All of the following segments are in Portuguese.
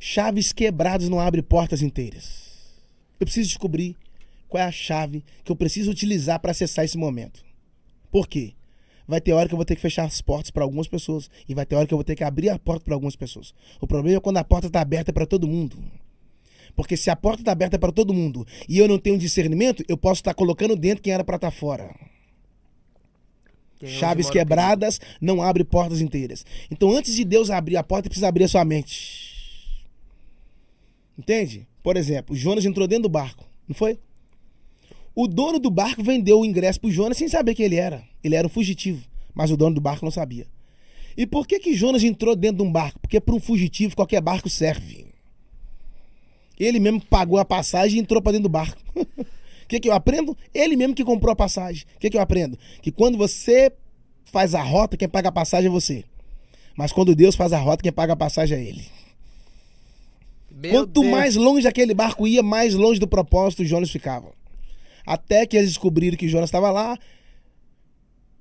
Chaves quebradas não abrem portas inteiras. Eu preciso descobrir qual é a chave que eu preciso utilizar para acessar esse momento. Por quê? Vai ter hora que eu vou ter que fechar as portas para algumas pessoas e vai ter hora que eu vou ter que abrir a porta para algumas pessoas. O problema é quando a porta está aberta para todo mundo. Porque se a porta está aberta para todo mundo e eu não tenho discernimento, eu posso estar colocando dentro quem era para estar fora. Chaves quebradas não abrem portas inteiras. Então, antes de Deus abrir a porta, precisa abrir a sua mente. Entende? Por exemplo, Jonas entrou dentro do barco, não foi? O dono do barco vendeu o ingresso pro Jonas sem saber quem ele era. Ele era um fugitivo, mas o dono do barco não sabia. E por que Jonas entrou dentro de um barco? Porque para um fugitivo qualquer barco serve. Ele mesmo pagou a passagem e entrou para dentro do barco. O que eu aprendo? Ele mesmo que comprou a passagem. O que eu aprendo? Que quando você faz a rota, quem paga a passagem é você. Mas quando Deus faz a rota, quem paga a passagem é ele. Quanto mais longe aquele barco ia, mais longe do propósito Jonas ficava. Até que eles descobriram que Jonas estava lá,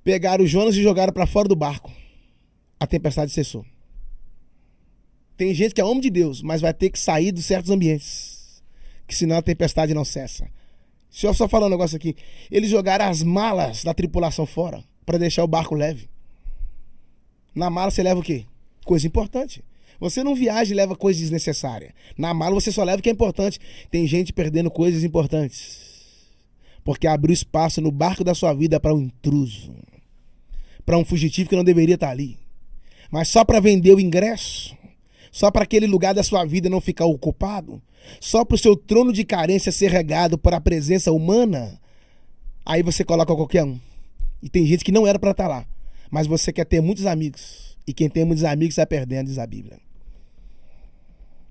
pegaram o Jonas e jogaram para fora do barco. A tempestade cessou. Tem gente que é homem de Deus, mas vai ter que sair de certos ambientes, que senão a tempestade não cessa. Deixa eu só falar um negócio aqui. Eles jogaram as malas da tripulação fora para deixar o barco leve. Na mala você leva o quê? Coisa importante. Você não viaja e leva coisa desnecessária. Na mala você só leva o que é importante. Tem gente perdendo coisas importantes. Porque abriu espaço no barco da sua vida para um intruso. Para um fugitivo que não deveria estar ali. Mas só para vender o ingresso. Só para aquele lugar da sua vida não ficar ocupado. Só para o seu trono de carência ser regado por a presença humana. Aí você coloca qualquer um. E tem gente que não era para estar lá. Mas você quer ter muitos amigos. E quem tem muitos amigos está perdendo, diz a Bíblia.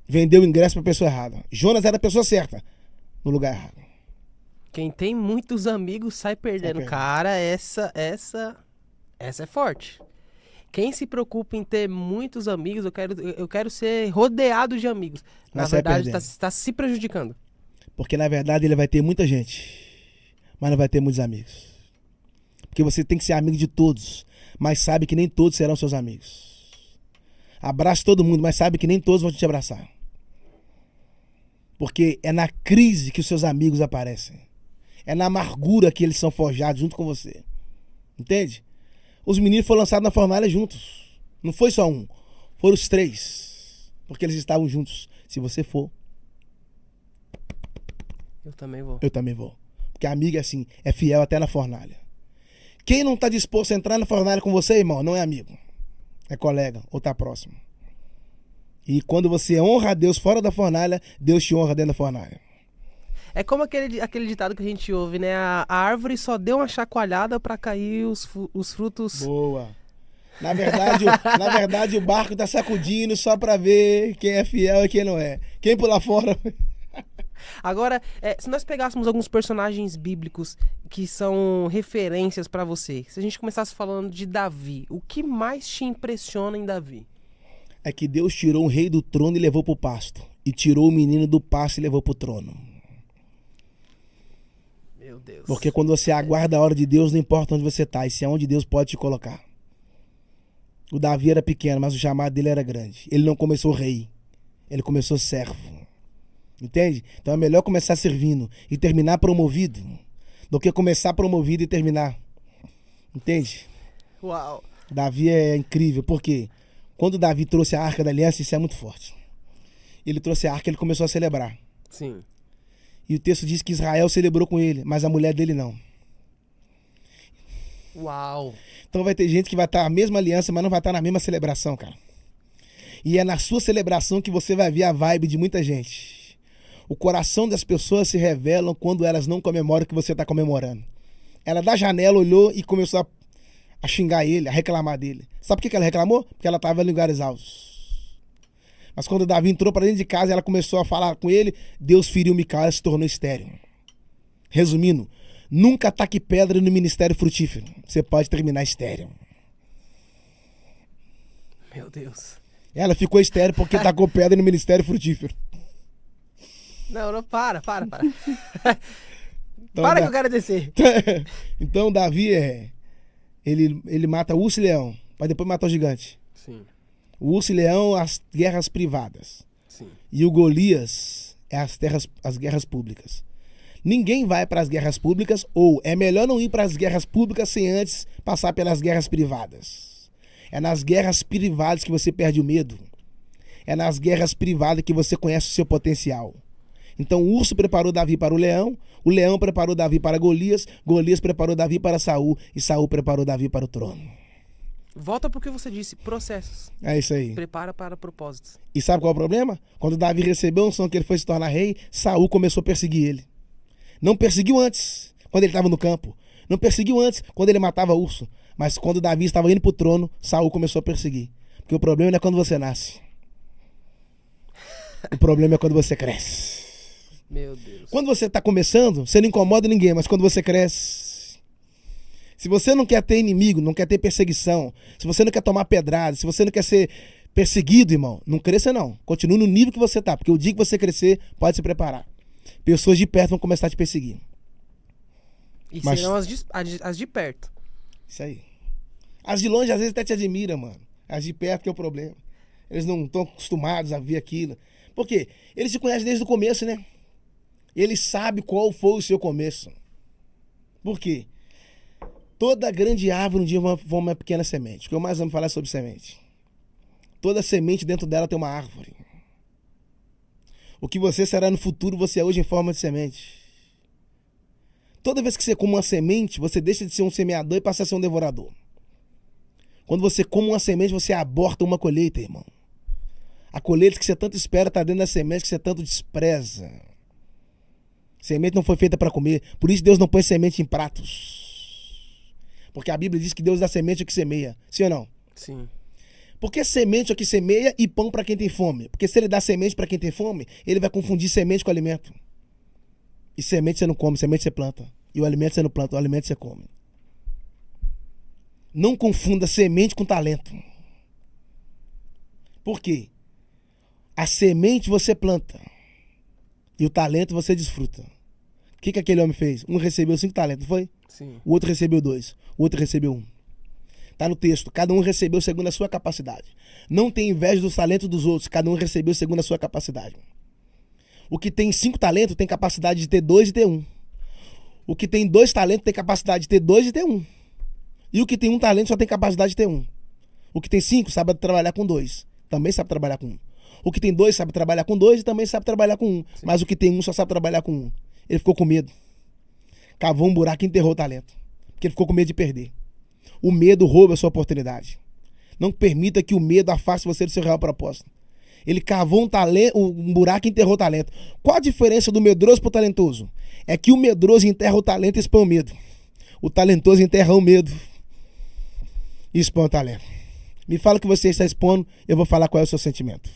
Vendeu o ingresso para a pessoa errada. Jonas era a pessoa certa, no lugar errado. Quem tem muitos amigos sai perdendo. Cara, essa é forte. Quem se preocupa em ter muitos amigos, eu quero ser rodeado de amigos. Na verdade, está se prejudicando. Porque na verdade ele vai ter muita gente, mas não vai ter muitos amigos. Porque você tem que ser amigo de todos, mas sabe que nem todos serão seus amigos. Abraça todo mundo, mas sabe que nem todos vão te abraçar. Porque é na crise que os seus amigos aparecem. É na amargura que eles são forjados junto com você. Entende? Os meninos foram lançados na fornalha juntos. Não foi só um. Foram os 3. Porque eles estavam juntos. Se você for... Eu também vou. Eu também vou. Porque amigo é assim, é fiel até na fornalha. Quem não está disposto a entrar na fornalha com você, irmão, não é amigo. É colega ou está próximo. E quando você honra a Deus fora da fornalha, Deus te honra dentro da fornalha. É como aquele ditado que a gente ouve, né? A árvore só deu uma chacoalhada para cair os frutos. Boa. Na verdade, o barco tá sacudindo só para ver quem é fiel e quem não é. Quem pular fora... Agora, se nós pegássemos alguns personagens bíblicos que são referências para você, se a gente começasse falando de Davi, o que mais te impressiona em Davi? É que Deus tirou um rei do trono e levou pro pasto. E tirou o menino do pasto e levou pro trono. Meu Deus. Porque quando você aguarda a hora de Deus, não importa onde você tá, e se é onde Deus pode te colocar. O Davi era pequeno, mas o chamado dele era grande. Ele não começou rei, ele começou servo. Entende? Então é melhor começar servindo e terminar promovido do que começar promovido e terminar. Entende? Uau. Davi é incrível, porque quando Davi trouxe a Arca da Aliança, isso é muito forte. Ele trouxe a Arca e ele começou a celebrar. Sim. E o texto diz que Israel celebrou com ele, mas a mulher dele não. Uau. Então vai ter gente que vai estar na mesma aliança, mas não vai estar na mesma celebração, cara. E é na sua celebração que você vai ver a vibe de muita gente. O coração das pessoas se revelam quando elas não comemoram o que você está comemorando. Ela da janela olhou e começou a xingar ele, a reclamar dele. Sabe por que ela reclamou? Porque ela estava em lugares altos. Mas quando Davi entrou para dentro de casa e ela começou a falar com ele, Deus feriu Mical e se tornou estéril. Resumindo, nunca taque pedra no ministério frutífero. Você pode terminar estéril. Meu Deus. Ela ficou estéril porque tacou pedra no ministério frutífero. Não, para. Então, para que eu quero descer. Então Davi ele mata o urso e leão, para depois matar o gigante. Sim. O urso e leão, as guerras privadas. Sim. E o Golias é as guerras públicas. Ninguém vai para as guerras públicas, ou é melhor não ir para as guerras públicas sem antes passar pelas guerras privadas. É nas guerras privadas que você perde o medo. É nas guerras privadas que você conhece o seu potencial. Então o urso preparou Davi para o leão preparou Davi para Golias preparou Davi para Saul, e Saul preparou Davi para o trono. Volta pro que você disse, processos. É isso aí. Prepara para propósitos. E sabe qual é o problema? Quando Davi recebeu a unção que ele foi se tornar rei, Saul começou a perseguir ele. Não perseguiu antes, quando ele estava no campo. Não perseguiu antes, quando ele matava urso. Mas quando Davi estava indo para o trono, Saul começou a perseguir. Porque o problema não é quando você nasce. O problema é quando você cresce. Meu Deus. Quando você está começando, você não incomoda ninguém, mas quando você cresce... Se você não quer ter inimigo, não quer ter perseguição, se você não quer tomar pedrada, se você não quer ser perseguido, irmão, não cresça não. Continue no nível que você tá, porque o dia que você crescer, pode se preparar. Pessoas de perto vão começar a te perseguir. E serão as de perto. Isso aí. As de longe às vezes até te admiram, mano. As de perto que é o problema. Eles não estão acostumados a ver aquilo. Por quê? Eles te conhecem desde o começo, né? Eles sabem qual foi o seu começo. Por quê? Toda grande árvore um dia foi uma pequena semente. O que eu mais amo falar é sobre semente. Toda semente dentro dela tem uma árvore. O que você será no futuro, você é hoje em forma de semente. Toda vez que você come uma semente, você deixa de ser um semeador e passa a ser um devorador. Quando você come uma semente, você aborta uma colheita, irmão. A colheita que você tanto espera está dentro da semente que você tanto despreza. Semente não foi feita para comer. Por isso Deus não põe semente em pratos. Porque a Bíblia diz que Deus dá semente ao que semeia. Sim ou não? Sim. Por que semente ao que semeia e pão para quem tem fome? Porque se ele dá semente para quem tem fome, ele vai confundir semente com alimento. E semente você não come, semente você planta. E o alimento você não planta, o alimento você come. Não confunda semente com talento. Por quê? A semente você planta. E o talento você desfruta. O que aquele homem fez? Um recebeu 5 talentos, não foi? Sim. O outro recebeu 2. O outro recebeu 1. Está no texto. Cada um recebeu segundo a sua capacidade. Não tem inveja dos talentos dos outros. Cada um recebeu segundo a sua capacidade. O que tem 5 talentos tem capacidade de ter 2 e ter 1. O que tem 2 talentos tem capacidade de ter 2 e ter 1. E o que tem 1 talento só tem capacidade de ter 1. O que tem 5 sabe trabalhar com 2. Também sabe trabalhar com 1. O que tem 2 sabe trabalhar com 2 e também sabe trabalhar com 1. Mas o que tem 1 só sabe trabalhar com 1. Ele ficou com medo. Cavou um buraco e enterrou o talento. Porque ele ficou com medo de perder. O medo rouba a sua oportunidade. Não permita que o medo afaste você do seu real propósito. Ele cavou um buraco e enterrou o talento. Qual a diferença do medroso para o talentoso? É que o medroso enterra o talento e expõe o medo. O talentoso enterra o medo e expõe o talento. Me fala o que você está expondo, eu vou falar qual é o seu sentimento.